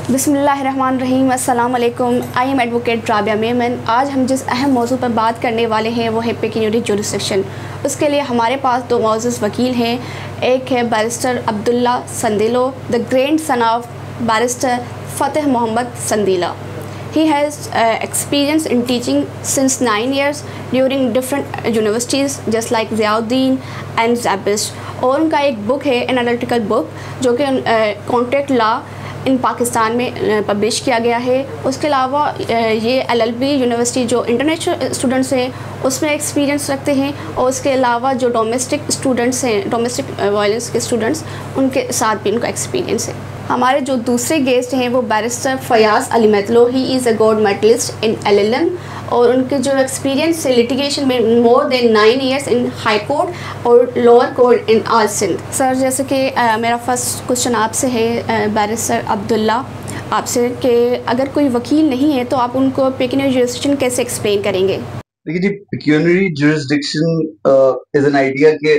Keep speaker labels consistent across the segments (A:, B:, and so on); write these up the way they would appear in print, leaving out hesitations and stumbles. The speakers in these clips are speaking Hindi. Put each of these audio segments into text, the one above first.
A: बिस्मिल्लाहिर्रहमानिर्रहीम। अस्सलाम वालेकुम। I am advocate Rabia Memon. आज हम जिस अहम मौजू पर बात करने वाले हैं वो है पेक्यूनियरी जुरिसडिक्शन। उसके लिए हमारे पास दो मौजूद वकील हैं। एक है barrister Abdullah Sandilo, the grandson of barrister Fateh Mohammad संदीला। He has experience in teaching since 9 years during different universities just like Ziauddin and Zabist। और उनका एक बुक है एनालिटिकल बुक जो कि कॉन्ट्रैक्ट लॉ इन पाकिस्तान में पब्लिश किया गया है। उसके अलावा ये LLB यूनिवर्सिटी जो इंटरनेशनल स्टूडेंट्स हैं उसमें एक्सपीरियंस रखते हैं, और उसके अलावा जो डोमेस्टिक स्टूडेंट्स हैं, डोमेस्टिक वायलेंस के स्टूडेंट्स, उनके साथ भी उनका एक्सपीरियंस है। हमारे जो दूसरे गेस्ट हैं वो barrister Fayaz Ali Matlo. He is a gold medallist in LLM, और उनके जो एक्सपीरियंस है लिटिगेशन में more than 9 years in high court और lower court in all Sindh. Sir, जैसे कि मेरा फर्स्ट क्वेश्चन आपसे है बैरिस्टर अब्दुल्ला आपसे, कि अगर कोई वकील नहीं है तो आप उनको पेक्यूनियरी जुरिसडिक्शन कैसे एक्सप्लेन करेंगे?
B: देखिए जी, पेक्यूनियरी जुरिसडिक्शन इज एन आइडिया कि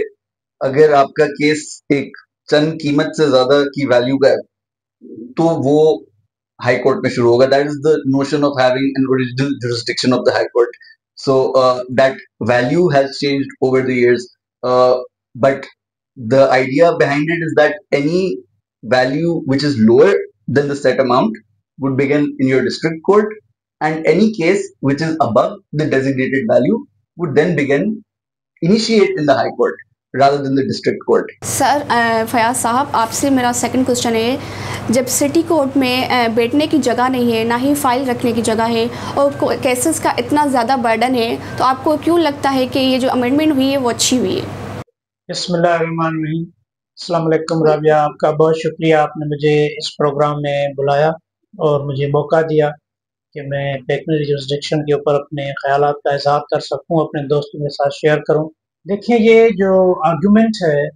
B: अगर आपका केस एक चंद कीमत से ज्यादा की वैल्यू का है तो वो हाई कोर्ट में शुरू होगा। That is the notion of having an original jurisdiction of the high court. So that value has changed over the years, but the idea behind it is that any value which is lower than the set amount would begin in your district court, and any case which is above the designated value would then begin initiate in the high court rather than the district court.
A: Sir, Fayaz sahab, आपसे मेरा सेकंड क्वेश्चन है, जब सिटी कोर्ट में बैठने की जगह नहीं है, ना ही फाइल रखने की जगह है, और केसेस का इतना ज़्यादा बर्डन है, तो आपको क्यों लगता है कि ये जो अमेंडमेंट हुई है वो अच्छी हुई है?
C: बिस्मिल्लाहिर्रहमानिर्रहीम। अस्सलाम वालेकुम राबिया, आपका बहुत शुक्रिया, आपने मुझे इस प्रोग्राम में बुलाया और मुझे मौका दिया कि मैं पेक्यूनियरी जुरिसडिक्शन के ऊपर अपने ख्यालात का इज़हार कर सकूं, अपने दोस्तों के साथ शेयर करूं। देखिए, ये जो आर्गुमेंट है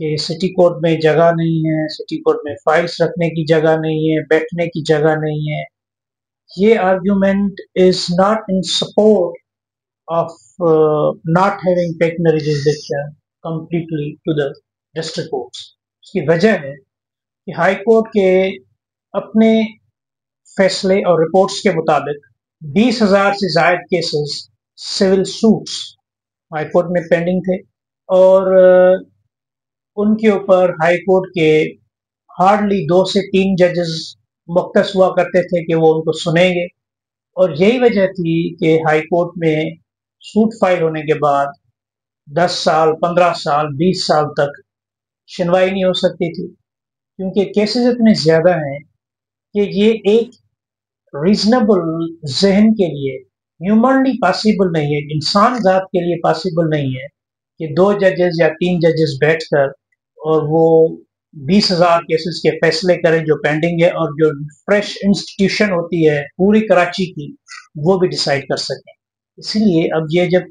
C: कि सिटी कोर्ट में जगह नहीं है, सिटी कोर्ट में फाइल्स रखने की जगह नहीं है, बैठने की जगह नहीं है, ये argument is not in support of not having pecuniary jurisdiction completely to the district courts. उसकी वजह है कि हाई कोर्ट के अपने फैसले और रिपोर्ट्स के मुताबिक 20,000 से ज़ायद cases civil suits high court में पेंडिंग थे, और उनके ऊपर हाई कोर्ट के हार्डली 2 से 3 जजेस मुख्तस हुआ करते थे कि वो उनको सुनेंगे। और यही वजह थी कि हाई कोर्ट में सूट फाइल होने के बाद 10 साल, 15 साल, 20 साल तक सुनवाई नहीं हो सकती थी, क्योंकि केसेस इतने ज़्यादा हैं कि ये एक रीजनेबल जहन के लिए ह्यूमनली पॉसिबल नहीं है, इंसान जात के लिए पॉसिबल नहीं है कि 2 जजेस या 3 जजेस बैठकर और वो 20,000 केसेस के फैसले करें जो पेंडिंग है, और जो फ्रेश इंस्टीट्यूशन होती है पूरी कराची की वो भी डिसाइड कर सकें। इसलिए अब ये जब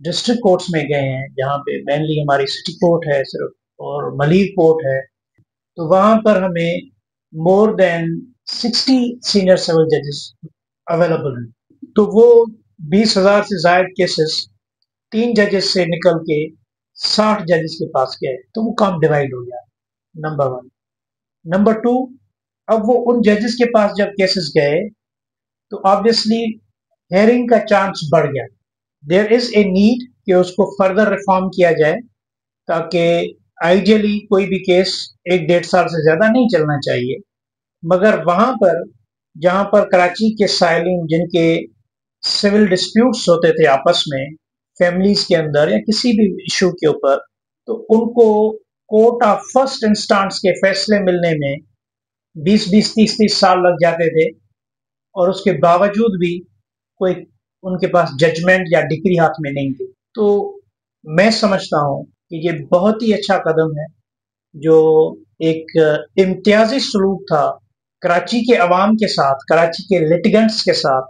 C: डिस्ट्रिक्ट कोर्ट्स में गए हैं, जहाँ पे मेनली हमारी सिटी कोर्ट है सिर्फ और मलीर कोर्ट है, तो वहाँ पर हमें मोर देन 60 सीनियर सिविल जजेस अवेलेबल हैं। तो वो 20,000 से ज़ायद केसेस 3 जजेस से निकल के 60 जजेस के पास गए, तो वो काम डिवाइड हो गया, नंबर 1। नंबर 2, अब वो उन जजेस के पास जब केसेस गए तो ऑब्वियसली हेयरिंग का चांस बढ़ गया। देयर इज ए नीड कि उसको फर्दर रिफॉर्म किया जाए, ताकि आइडियली कोई भी केस 1-1.5 साल से ज़्यादा नहीं चलना चाहिए। मगर वहाँ पर जहाँ पर कराची के साइलिन जिनके सिविल डिस्प्यूट्स होते थे आपस में, फैमिलीज के अंदर या किसी भी इशू के ऊपर, तो उनको कोर्ट ऑफ फर्स्ट इंस्टेंस के फैसले मिलने में 20-20, 30-30 साल लग जाते थे, और उसके बावजूद भी कोई उनके पास जजमेंट या डिग्री हाथ में नहीं थी। तो मैं समझता हूँ कि ये बहुत ही अच्छा कदम है, जो एक इम्तियाजी सलूक था कराची के अवाम के साथ, कराची के लिटिगेंट्स के साथ,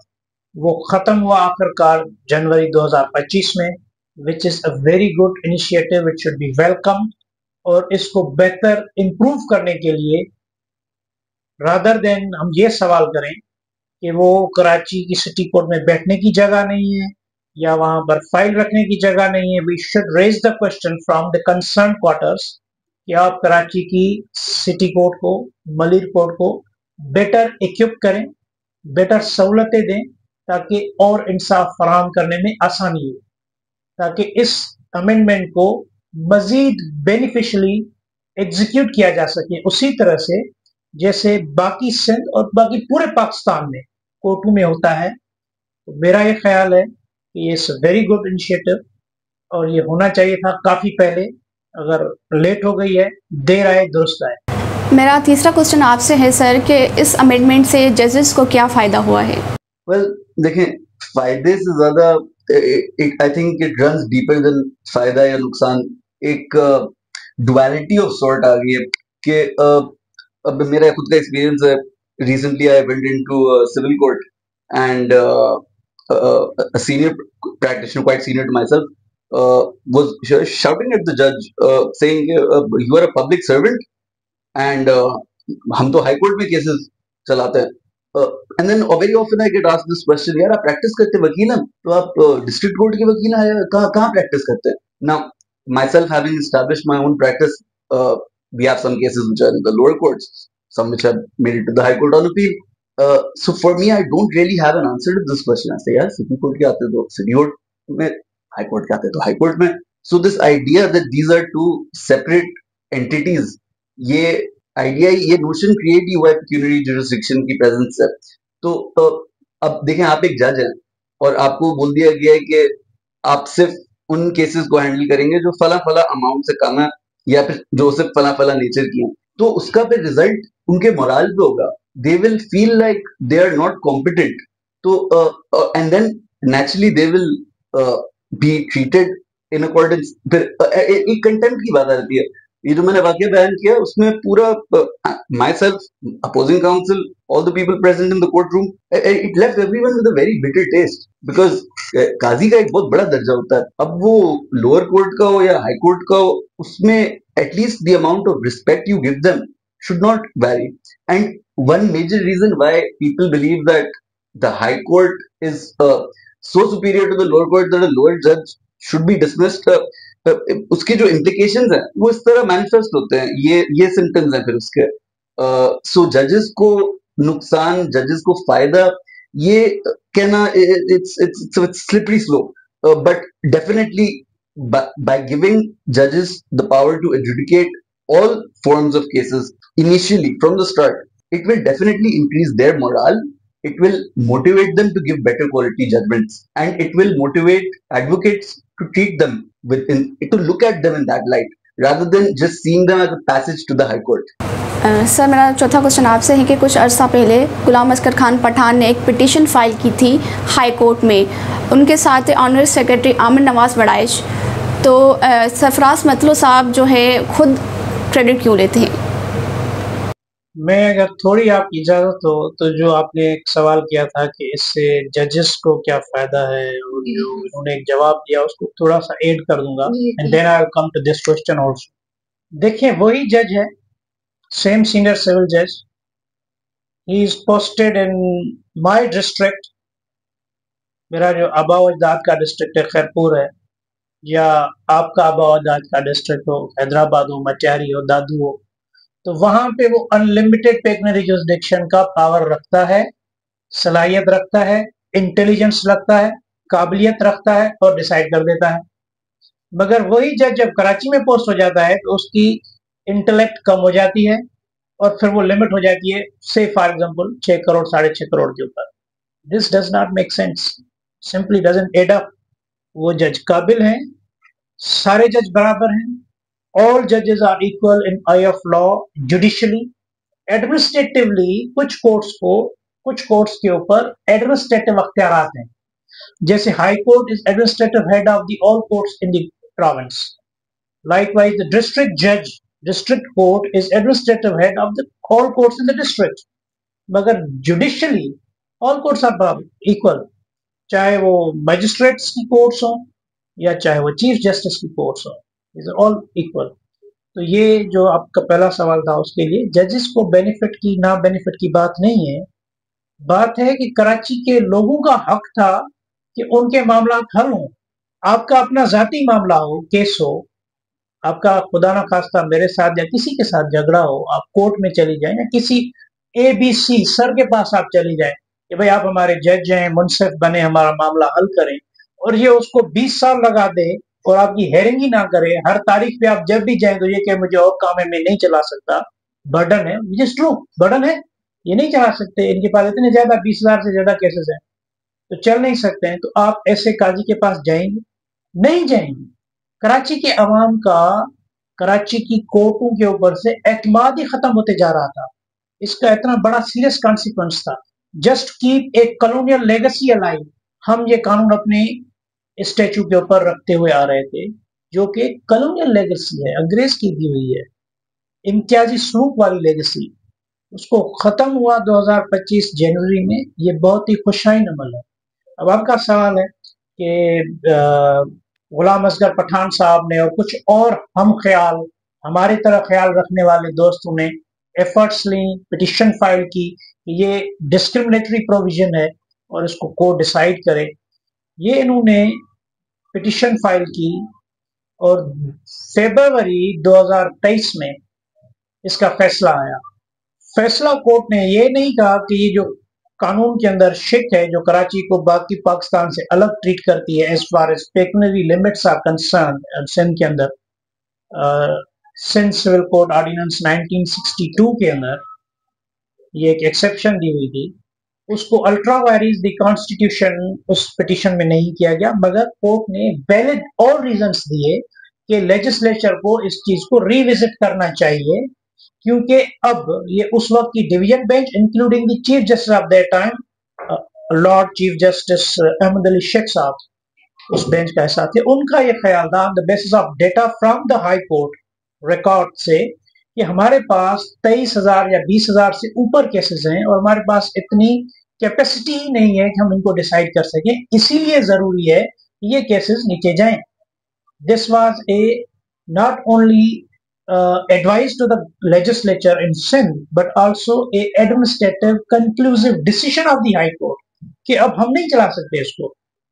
C: वो ख़त्म हुआ आखिरकार जनवरी 2025 में, which is a very good initiative, which should be welcome. और इसको बेहतर इम्प्रूव करने के लिए, रादर देन हम ये सवाल करें कि वो कराची की सिटी कोर्ट में बैठने की जगह नहीं है या वहाँ पर फाइल रखने की जगह नहीं है, we should raise the question from the concern quarters कि आप कराची की सिटी कोर्ट को, मलिर कोर्ट को बेटर इक्विप करें, बेटर सहूलतें दें, ताकि और इंसाफ फराहम करने में आसानी हो, ताकि इस अमेंडमेंट को मजीद बेनिफिशली एग्जीक्यूट किया जा सके उसी तरह से जैसे बाकी सिंध और बाकी पूरे पाकिस्तान में कोर्टों में होता है। तो मेरा ये ख्याल है कि ये वेरी गुड इनिशिएटिव और ये होना चाहिए था काफ़ी पहले। अगर लेट हो गई है, देर आए दुरुस्त आए।
A: मेरा तीसरा क्वेश्चन आपसे है सर कि इस अमेंडमेंट से जजेस को क्या फ़ायदा हुआ है?
B: वेल देखें, फायदे से ज्यादा I think it runs deeper than फायदा या नुकसान। एक डुअलिटी ऑफ सॉर्ट आ गई है कि अब मेरा खुद का एक्सपीरियंस है। Recently I went into civil court and a senior practitioner, quite senior to myself, was shouting at the judge, saying, "You are a public servant, and हम तो हाई कोर्ट में केसेस चलाते हैं." And then very often I get asked this question, यार आप प्रैक्टिस करते वकील हैं तो आप डिस्ट्रिक्ट कोर्ट के वकील हैं, कहाँ कहाँ प्रैक्टिस करते हैं? Now myself having established my own practice, we have some cases which are in the lower courts, some which have made it to the high court on appeal. So for me, I don't really have an answer to this question. I say, यार सिटी कोर्ट के आते तो सिटी कोर्ट में, हाई कोर्ट के आते तो हाई कोर्ट में. So this idea that these are two separate entities, ये आइडिया, ये नोशन क्रिएट ही हुआ है पेक्यूनियरी जुरिसडिक्शन की प्रेजेंस से. तो अब देखें, आप एक जज हैं और आपको बोल दिया गया है कि आप सिर्फ उन केसेस को हैंडल करेंगे जो फला फला अमाउंट से कम है या फिर जो सिर्फ फला फला नेचर की हैं. तो उसका फिर रिजल्ट उनके मोरल पे होगा. They will feel like they are not competent. तो and then naturally they will be treated in accordance. फिर एक कंटेम्प्ट की बात आती है. ये जो मैंने वाक्य बयान किया उसमें पूरा myself, opposing council, all the people present in the courtroom, it left everyone with a very bitter taste. Because Qazi का एक बहुत बड़ा दर्जा होता है. अब वो लोअर कोर्ट का हो या हाई कोर्ट का हो, उसमें at least the amount of respect you give them should not vary. And one major reason why people believe that the high court is so superior to the lower court that a lower judge should be dismissed, उसके जो implications हैं वो इस तरह manifest होते हैं. ये symptoms हैं फिर उसके. So judges को नुकसान, judges को फायदा, ये कहना it's slippery slope. But definitely by giving judges the power to adjudicate all forms of cases initially from the start, it will definitely increase their morale. It will motivate them to give better quality judgments, and it will motivate advocates to treat them to look at them in that light rather than just seeing them as a passage to the high court.
A: Sir मेरा चौथा क्वेश्चन आपसे है कि कुछ अर्सा पहले गुलाम अस्कर खान पठान ने एक पिटीशन फाइल की थी हाई कोर्ट में. उनके साथ ऑनरेरी सेक्रेटरी आमिर नवाज बड़ाइश. तो सरफराज मतलू साहब जो है खुद क्रेडिट क्यों लेते हैं?
C: मैं अगर थोड़ी आपकी इजाज़त हो तो जो आपने एक सवाल किया था कि इससे जजेस को क्या फ़ायदा है, और जो इन्होंने एक जवाब दिया उसको थोड़ा सा ऐड कर दूंगा, and then I will come to this question also. देखिए, वही जज है, सेम सीनियर सिविल जज, he is posted in my district. मेरा जो आबा अजदाद का डिस्ट्रिक्ट है खैरपुर है, या आपका आबा अजदाद का डिस्ट्रिक्ट हो हैदराबाद हो, मटियारी हो, दादू हो, तो वहां पे वो अनलिमिटेड पेक्युनियरी जुरिसडिक्शन का पावर रखता है, सलाहियत रखता है, इंटेलिजेंस रखता है, काबिलियत रखता है और डिसाइड कर देता है. मगर वही जज जब कराची में पोस्ट हो जाता है तो उसकी इंटेलेक्ट कम हो जाती है और फिर वो लिमिट हो जाती है, से फॉर एग्जांपल 6 करोड़ 6.5 करोड़ के ऊपर. This does not make sense, simply doesn't add up. वो जज काबिल हैं, सारे जज बराबर हैं. All judges are equal in eye of law. Judicially, administratively, कुछ कोर्ट्स के ऊपर एडमिनिस्ट्रेटिव अख्तियारात हैं. जैसे high court is administrative head of the all courts in the province. Likewise, the district court is administrative head of the all courts in the district. मगर judicially, all courts are equal. चाहे वो magistrates की कोर्ट्स हो या चाहे वो चीफ जस्टिस की कोर्ट्स हो, these are all equal. तो ये जो आपका पहला सवाल था उसके लिए जजेस को बेनिफिट की ना बेनिफिट की बात नहीं है. बात है कि कराची के लोगों का हक था कि उनके मामला हल हों. आपका अपना जाती मामला हो, केस हो, आपका खुदा ना खास्ता मेरे साथ या किसी के साथ झगड़ा हो, आप कोर्ट में चली जाए या किसी ABC सर के पास आप चली जाए कि भाई आप हमारे जज हैं, मुंसिफ बने, हमारा मामला हल करें, और ये उसको 20 साल लगा दे और आपकी हेयरिंग ही ना करे, हर तारीख पे आप जब भी जाएं तो ये कि मुझे और काम है, मैं नहीं चला सकता, बर्डन है, विच इज ट्रू, बर्डन है, ये नहीं चला सकते, इनके पास इतने ज्यादा 20,000 से ज्यादा केसेस हैं, तो चल नहीं सकते हैं, तो आप ऐसे काजी के पास जाएंगे? नहीं जाएंगे। कराची के अवाम का कराची की कोर्टों के ऊपर से एतमाद ही खत्म होते जा रहा था। इसका इतना बड़ा सीरियस कॉन्सिक्वेंस था। Just keep a colonial legacy alive, हम ये कानून अपने स्टेचू के ऊपर रखते हुए आ रहे थे, जो कि कॉलोनियल लेगेसी है, अंग्रेज की दी हुई है, इम्तियाजी सलूक वाली लेगेसी, उसको खत्म हुआ 2025 जनवरी में। ये बहुत ही खुशाइन अमल है। अब आपका सवाल है कि गुलाम असगर पठान साहब ने और कुछ और हम ख्याल, हमारी तरह ख्याल रखने वाले दोस्तों ने एफर्ट्स ली, पिटिशन फाइल की कि ये डिस्क्रिमिनेटरी प्रोविजन है और इसको कोर्ट डिसाइड करे। ये इन्होंने पिटिशन फाइल की और फरवरी 2023 में इसका फैसला आया। फैसला कोर्ट ने ये नहीं कहा कि ये जो कानून के अंदर शिक है, जो कराची को बाकी पाकिस्तान से अलग ट्रीट करती है as far as pecuniary limits are concern, Sindh के अंदर सिंध सिविल कोड ऑर्डिनेंस 1962 के अंदर ये एक एक्सेप्शन दी हुई थी, उसको अल्ट्रा वायरीज द कॉन्स्टिट्यूशन उस पिटिशन में नहीं किया गया, मगर कोर्ट ने वैलिड और रीजंस दिए कि लेजिस्लेचर को इस चीज को रिविजिट करना चाहिए, क्योंकि अब ये उस वक्त की division bench including the chief justice of that time lord chief justice Ahmed Ali Sheikh sahab उस बेंच का हिस्सा थे, उनका ये ख्याल था on the basis of data from the high court record से कि हमारे पास 23,000 या 20,000 से ऊपर केसेस हैं और हमारे पास इतनी कैपेसिटी ही नहीं है कि हम इनको डिसाइड कर सकें, इसीलिए जरूरी है कि ये केसेस नीचे जाएं। This was a not only advice to the legislature in Sindh, but also a administrative conclusive decision of the High Court कि अब हम नहीं चला सकते इसको।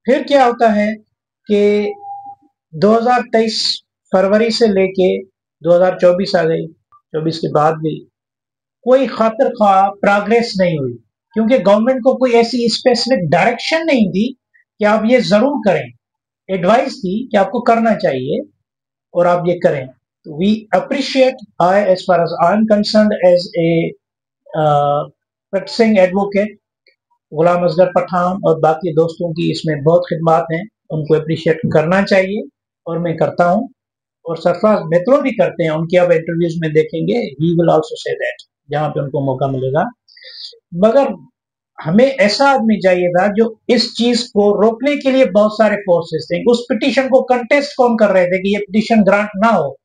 C: फिर क्या होता है कि 2023 फरवरी से लेके 2024 आ गई, 24 के बाद भी कोई खातिर खा प्रोग्रेस नहीं हुई, क्योंकि गवर्नमेंट को कोई ऐसी स्पेसिफिक डायरेक्शन नहीं दी कि आप ये जरूर करें। एडवाइस थी कि आपको करना चाहिए और आप ये करें। We appreciate, as far as I'm concerned, as a practicing advocate, गुलाम असगर पठान और बाकी दोस्तों की इसमें बहुत खिदमत हैं, उनको अप्रिशिएट करना चाहिए और मैं करता हूं, और सरफराज मित्रों भी करते हैं, उनके अब इंटरव्यूज में देखेंगे, he will also say that जहां पे उनको मौका मिलेगा। मगर हमें ऐसा आदमी चाहिए था जो इस चीज को रोकने के लिए बहुत सारे फोर्सेस थे। उस पिटीशन को कंटेस्ट कौन कर रहे थे कि ये पिटीशन ग्रांट ना हो,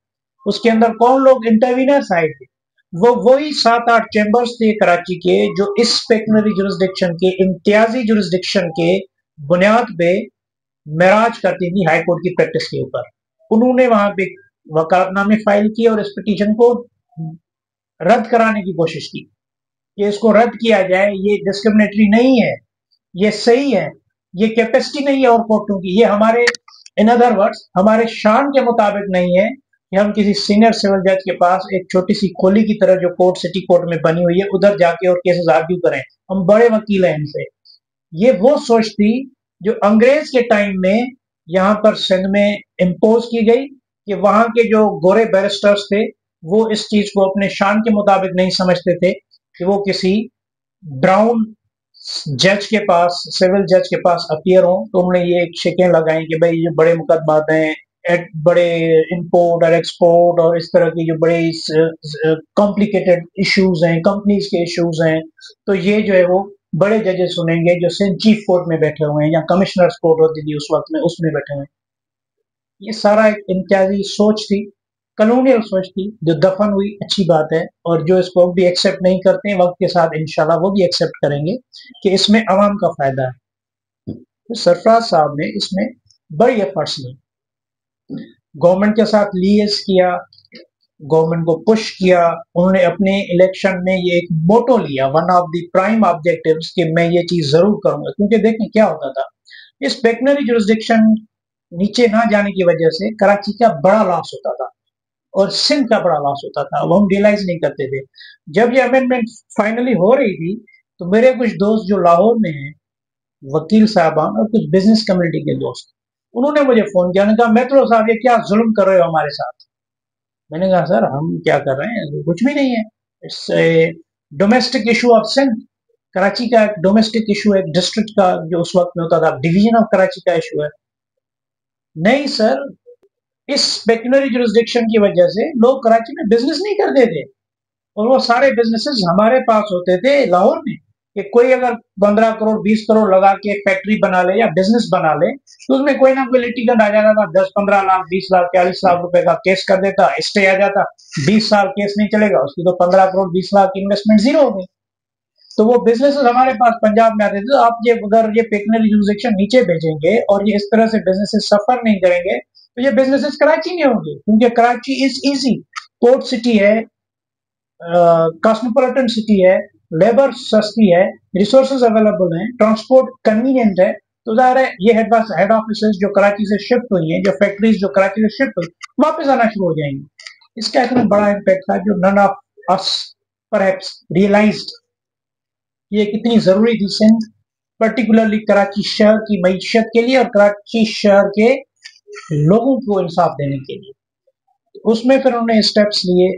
C: उसके अंदर कौन लोग इंटरवीनर्स आए थे? वो वही 7-8 चैम्बर्स थे कराची के जो इस पेक्युनरी जुरिस्डिक्शन के, इम्तियाजी जुरिस्डिक्शन के बुनियाद पे मेराज करती थी हाई कोर्ट की प्रैक्टिस के ऊपर। उन्होंने वहां पे वकालतनामे फाइल किए और इस पिटीशन को रद्द कराने की कोशिश की कि इसको रद्द किया जाए, ये डिस्क्रिमिनेटरी नहीं है, ये सही है, ये कैपेसिटी नहीं है और कोर्टों की, ये हमारे, इन अदर वर्ड्स, हमारे शान के मुताबिक नहीं है कि हम किसी सीनियर सिविल जज के पास एक छोटी सी खोली की तरह जो कोर्ट सिटी कोर्ट में बनी हुई है उधर जाके और केसेस आर्ग्यू करें, हम बड़े वकील हैं इनसे। ये वो सोच थी जो अंग्रेज के टाइम में यहाँ पर सिंध में इम्पोज की गई कि वहां के जो गोरे बैरिस्टर्स थे वो इस चीज को अपने शान के मुताबिक नहीं समझते थे कि वो किसी ब्राउन जज के पास, सिविल जज के पास अपीयर हो, तो उन्होंने ये एक शिकें लगाई कि भाई ये बड़े मुकदमात हैं, बड़े इंपोर्ट और एक्सपोर्ट और इस तरह की जो बड़े कॉम्प्लिकेटेड इश्यूज हैं, कंपनीज के इश्यूज हैं, तो ये जो है वो बड़े जजेस सुनेंगे जो सिंध चीफ कोर्ट में बैठे हुए हैं या कमिश्नर्स कोर्ट होती थी उस वक्त में, उसमें बैठे हुए हैं। ये सारा एक इम्तियाजी सोच थी, कॉलोनियल सोच थी जो दफन हुई, अच्छी बात है, और जो इसको भी एक्सेप्ट नहीं करते हैं वक्त के साथ इंशाल्लाह वो भी एक्सेप्ट करेंगे कि इसमें अवाम का फायदा है। तो सरफराज साहब ने इसमें बड़ी एफर्ट्स ली, गवर्नमेंट के साथ लिएज किया, गवर्नमेंट को पुश किया, उन्होंने अपने इलेक्शन में ये एक मोटो लिया, one of the prime objectives कि मैं ये चीज जरूर करूंगा, क्योंकि देखें क्या होता था, इस पेक्युनरी जुरिस्डिक्शन नीचे ना जाने की वजह से कराची का बड़ा लॉस होता था और सिंध का बड़ा लॉस होता था, वो हम रियलाइज नहीं करते थे। जब ये अमेंडमेंट फाइनली हो रही थी तो मेरे कुछ दोस्त जो लाहौर में हैं, वकील साहबान और कुछ बिजनेस कम्युनिटी के दोस्त, उन्होंने मुझे फोन किया, उन्होंने कहा मेट्रो साहब ये क्या जुल्म कर रहे हो हमारे साथ। मैंने कहा सर हम क्या कर रहे हैं, कुछ भी नहीं है, it's a domestic issue of Sindh. Karachi का एक डोमेस्टिक इशू है, एक डिस्ट्रिक्ट का जो उस वक्त में होता था, डिवीजन ऑफ कराची का इशू है। नहीं सर, इस पेक्यूनरी जुरिस्डिक्शन की वजह से लोग कराची में बिजनेस नहीं करते थे, और वो सारे बिजनेसेस हमारे पास होते थे लाहौर में। कि कोई अगर 15 करोड़ 20 करोड़ लगा के एक फैक्ट्री बना ले या बिजनेस बना ले, तो उसमें कोई ना कोई लिटिगेंट आ जाता था, 10-15 लाख 20 लाख 40 लाख रुपए का केस कर देता, स्टे आ जाता, 20 साल केस नहीं चलेगा, उसकी तो 15 करोड़ 20 लाख की इन्वेस्टमेंट जीरो हो गई। तो वो बिजनेस हमारे पास पंजाब में आते थे। तो आप ये अगर ये पेक्यूनरी जुरिस्डिक्शन नीचे भेजेंगे और ये इस तरह से बिजनेसेस सफर नहीं करेंगे, तो ये बिजनेसेस कराची में होंगे, क्योंकि Karachi is easy, port city है, कॉस्मोपॉलिटन सिटी है, लेबर सस्ती है, रिसोर्सेज अवेलेबल हैं, ट्रांसपोर्ट कन्वीनियंट है। तो ज़ाहिर है ये हेड ऑफिस जो कराची से शिफ्ट हुई हैं, जो फैक्ट्रीज जो कराची से शिफ्ट हुई, वापस आना शुरू हो जाएंगी। इसका इतना बड़ा इम्पैक्ट था जो none of us perhaps realised ये कितनी जरूरी थी सिंध, पर्टिकुलरली कराची शहर की मईशत के लिए और कराची शहर के लोगों को इंसाफ देने के लिए। उसमें फिर उन्होंने स्टेप्स लिए,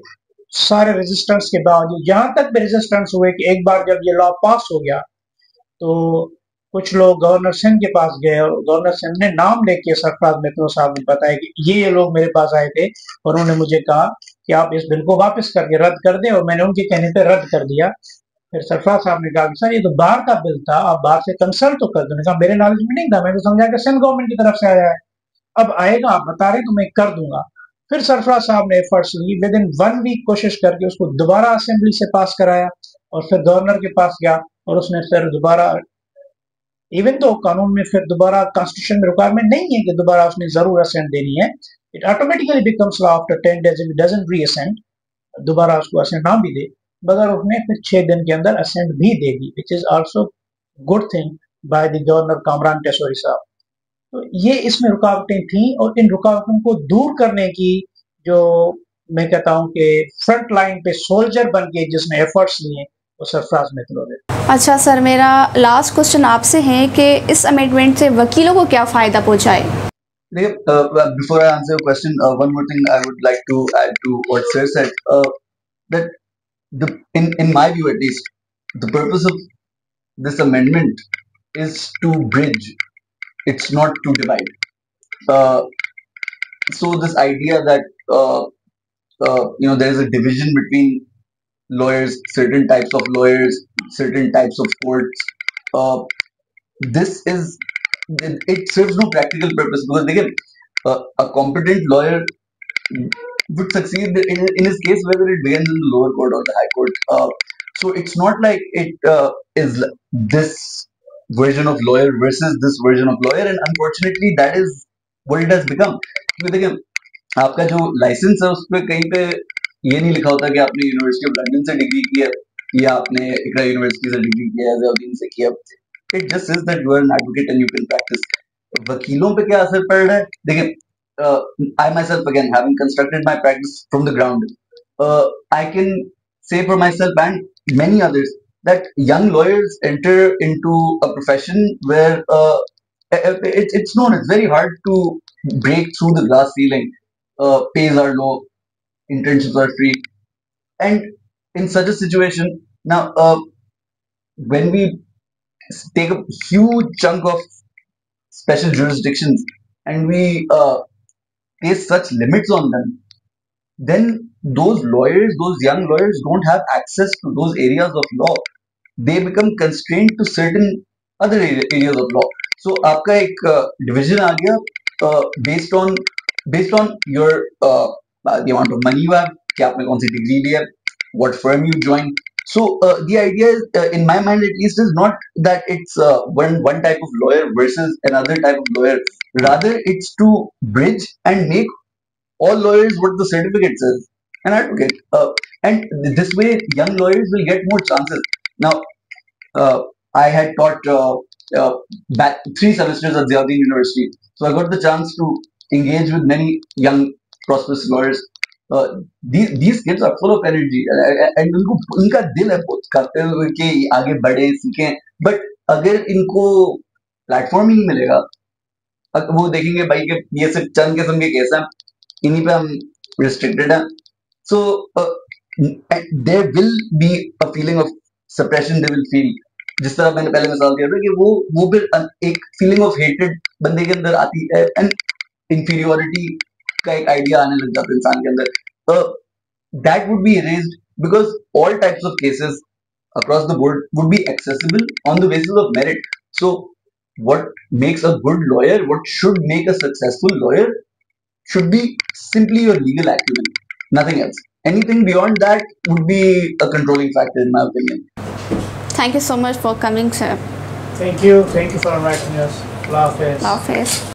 C: सारे रेजिस्टेंस के बावजूद, जहां तक भी रेजिस्टेंस हुए कि एक बार जब ये लॉ पास हो गया तो कुछ लोग गवर्नर सिंध के पास गए और गवर्नर सिंध ने नाम लेके सरफराज मेहतों साहब ने बताया कि ये लोग मेरे पास आए थे और उन्होंने मुझे कहा कि आप इस बिल को वापस करके रद्द कर दें, और मैंने उनके कहने पर रद्द कर दिया। फिर सरफराज साहब ने कहा सर ये तो बाहर का बिल था, आप बाहर से कंसल्ट तो कर दो। कहा मेरे नॉलेज में नहीं था, मैं तो समझा कि सिंध गवर्नमेंट की तरफ से आया है, अब आएगा आप बता रहे तो मैं कर दूंगा। फिर सरफराज साहब ने एफर्ट्स ली, विद इन 1 वीक कोशिश करके उसको दोबारा असेंबली से पास कराया, और फिर गवर्नर के पास गया और उसने फिर दोबारा, इवन तो कानून में फिर दोबारा कॉन्स्टिट्यूशन में रिक्वायरमेंट नहीं है कि दोबारा उसने जरूर असेंट देनी है, it automatically becomes law after 10 days if doesn't री असेंट, दोबारा उसको असेंट ना भी दे, मगर उसने फिर 6 दिन के अंदर असेंट भी दे दी, which is also good thing by the governor Kamran Tessori साहब। तो ये इसमें रुकावटें थी, और इन रुकावटों को दूर करने की जो मैं कहता हूँ कि फ्रंट लाइन पे सोल्जर बन के जिसने एफर्ट्स लिए वो सरफराज मेहतों ने।
A: अच्छा सर, मेरा लास्ट क्वेश्चन आपसे है कि इस अमेंडमेंट से वकीलों को क्या फ़ायदा पहुँचाए?
B: Before I answer your question, one more thing I would like to add to what Sir said. That in my view at least, the purpose of this amendment is to bridge. It's not to divide. Uh, so this idea that there is a division between lawyers, certain types of lawyers, certain types of courts. Uh, this is it serves no practical purpose, because again, a competent lawyer would succeed in his case whether it begins in the lower court or the high court. So it's not like it is this version of lawyer versus this version of lawyer, and unfortunately that is what it has become. Because again, आपका जो लाइसेंस है उस पर कहीं पे ये नहीं लिखा होता कि आपने यूनिवर्सिटी ऑफ लंदन से डिग्री की है या आपने इकरा यूनिवर्सिटी से डिग्री किया है, जर्मनी से किया। It just is that you are an advocate and you can practise. वकीलों पे क्या असर पड़ रहा है? देखिए, I myself again having constructed my practice from the ground, I can say for myself and many others that young lawyers enter into a profession where it's known it's very hard to break through the glass ceiling. Pays are low, internships are free, and in such a situation, now when we take a huge chunk of special jurisdictions and we place such limits on them, then those lawyers, those young lawyers, don't have access to those areas of law. They become constrained to certain other areas of law. So आपका एक division आ गया based on your the amount of money you have, कि आपने कौन सी degree ली है, what firm you join. So the idea is, in my mind at least, is not that it's one type of lawyer versus another type of lawyer. Rather, it's to bridge and make all lawyers what the certificate says, an advocate. And this way, young lawyers will get more chances. Now, I had taught back 3 semesters at Ziauddin University, so I got the chance to engage with many young prosperous lawyers. these kids are full of energy and उनको उनका दिल है बहुत करते हुए कि आगे बढ़े सीखें, बट अगर इनको प्लेटफॉर्म ही नहीं मिलेगा, वो देखेंगे भाई कि ये सिर्फ चंद किस्म के केस हैं, इन्हीं पे हम रिस्ट्रिक्टेड हैं, so there will be a feeling of suppression, they will feel, जिस तरह मैंने पहले मिसाल दिया था कि वो फिर एक फीलिंग ऑफ हेटेड बंदे के अंदर आती है एंड इंफीरियोरिटी का एक आइडिया आने लग जाता है इंसान के अंदर, that would be erased because all types of cases across the board would be accessible on the basis of merit. So what makes a good lawyer, what should make a successful lawyer should be simply your legal acumen, nothing else. Anything beyond that would be a controlling factor in my opinion.
A: Thank you so much for coming, sir.
C: Thank you for inviting us. Allah Hafiz.
A: Allah Hafiz.